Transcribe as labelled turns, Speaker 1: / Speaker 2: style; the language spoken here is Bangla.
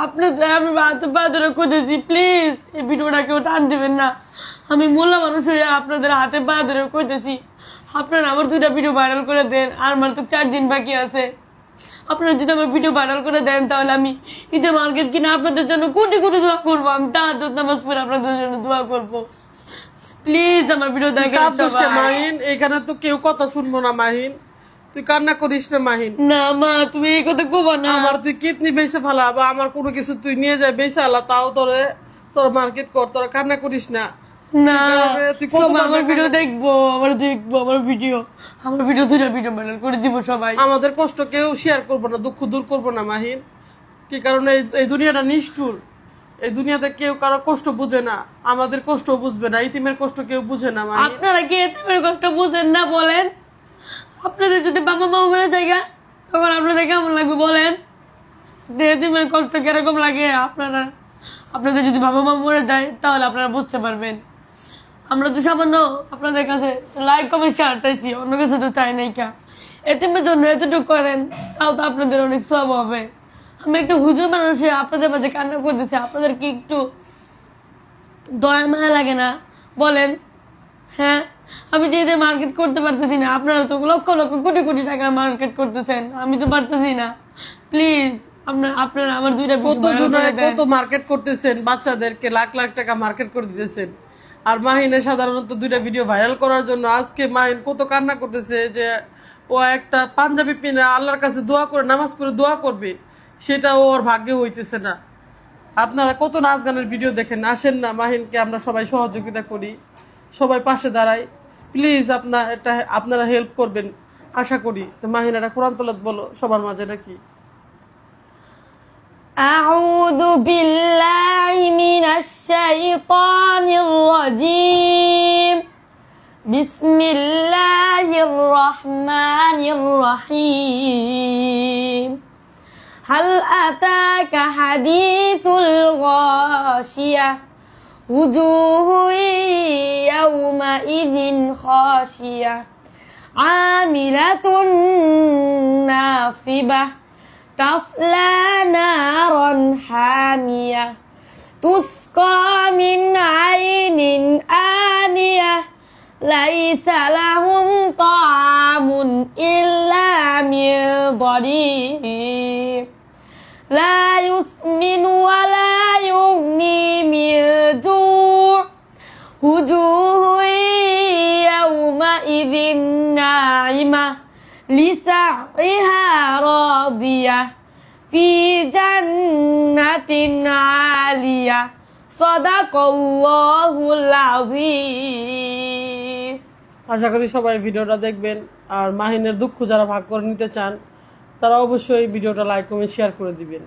Speaker 1: আপনাদের আমি হাতে পা ধরে খুঁজেছি, প্লিজ এই ভিডিওটা কেউ টান দিবেন না। আমি মোল্লা মানুষ হয়ে আপনাদের হাতে পা ধরে খুঁজেছি, আপনারা আমার 2টা ভিডিও ভাইরাল করে দেন। আর আমার তো 4 দিন বাকি আছে। আপনারা যদি আমার ভিডিও ভাইরাল করে দেন তাহলে আমি ঈদের মার্কেট কিনে আপনাদের জন্য কোটি কোটি দোয়া করবো। আমি তাহাজ্জুদ নামাজ পড়ে আপনাদের জন্য দোয়া করবো। প্লিজ আমার ভিডিও দেখেন সবাই।
Speaker 2: মাহিন, এখানে তো কেউ কথা শুনবো না মাহিন, তুই কান্না করিস না মাহিন।
Speaker 1: না মা, তুমি এই কথা কবা না।
Speaker 2: আমার তুই কিডনি বেঁচে ফেলা বা আমার কোনো কিছু তুই নিয়ে যায় বেঁচে আলা, তাও তোর মার্কেট কর, তোরা কান্না করিস না।
Speaker 1: না,
Speaker 2: তুই
Speaker 1: সবাই আমার ভিডিও দেখবো, আমার ভিডিও 2টা ভিডিও ভাইরাল করে দিব সবাই।
Speaker 2: আমাদের কষ্ট কেউ শেয়ার করবো না, দুঃখ দূর করবো না মাহিন। কি কারণে এই দুনিয়াটা নিষ্ঠুর, এই দুনিয়াতে কেউ কারো কষ্ট বুঝে না, আমাদের কষ্ট বুঝবে না, ইতিমের কষ্ট কেউ বুঝে না মাহিন।
Speaker 1: আপনারা কি এতিমের কষ্ট বুঝেন না বলেন? আপনাদের যদি বাবা মা মরে জায়গা তখন আপনাদের কেমন লাগবে বলেন? এতিমের কষ্ট কিরকম লাগে আপনাদের যদি বাবা মা মরে যায় তাহলে আপনারা বুঝতে পারবেন। আমরা তো সামান্য আপনাদের কাছে লাইক কমেন্ট শেয়ার চাইছি, অন্য কিছু তো চাই নাই। কা এতিমের জন্য এতটুকু করেন, তাও তো আপনাদের অনেক সব হবে। আমি একটু হুজুর মানুষ আপনাদের মাঝে কান্না করতেছি, আপনাদের কি একটু দয়া মায়া লাগে না বলেন? হ্যাঁ, আমি যে এদের মার্কেট করতে পারতেছি না, আপনারা তো লক্ষ লক্ষ কোটি কোটি টাকার মার্কেট করতেছেন, আমি তো পারতেছি না। প্লিজ আপনারা আমার 2টা
Speaker 2: কত মার্কেট করতেছেন, বাচ্চাদেরকে লাখ লাখ টাকা মার্কেট করে দিতেছেন। আর মাহিনে সাধারণত 2টা ভিডিও ভাইরাল করার জন্য আজকে মাহিন কত কান্না করতেছে যে ও একটা পাঞ্জাবি পিনে আল্লাহর কাছে দোয়া করে নামাজ পড়ে দোয়া করবে, সেটা ওর ভাগ্যে হইতেছে না। আপনারা কত নাচ গানের ভিডিও দেখেন, আসেন না মাহিনকে আমরা সবাই সহযোগিতা করি, সবাই পাশে দাঁড়াই। প্লিজ আপনারা হেল্প করবেন আশা করি। তো মাহিন একটা কোরআন তেলাওয়াত বলো সবার মাঝে নাকি।
Speaker 1: আউযু বিল্লাহি মিনাশ শাইতানির রাজীম। বিসমিল্লাহির রহমানির রহিম। হাল আতাকা হাদিসুল গাশিয়াহ وجوه يومئذ خاشية عاملة ناصبة تصلى نارا حامية تسقى من عين آنية ليس لهم طعام إلا من ضريع لا يسمن ولا يغني من جوع وجوه يومئذ ناعمة لسعيها راضية في جنة عالية صدق الله العظيم।
Speaker 2: আশা করি সবাই ভিডিওটা দেখবেন। আর মাহিনের দুঃখ যারা ভাগ করে নিতে চান তারা অবশ্যই ভিডিওটা লাইক কমেন্ট শেয়ার করে দিবেন।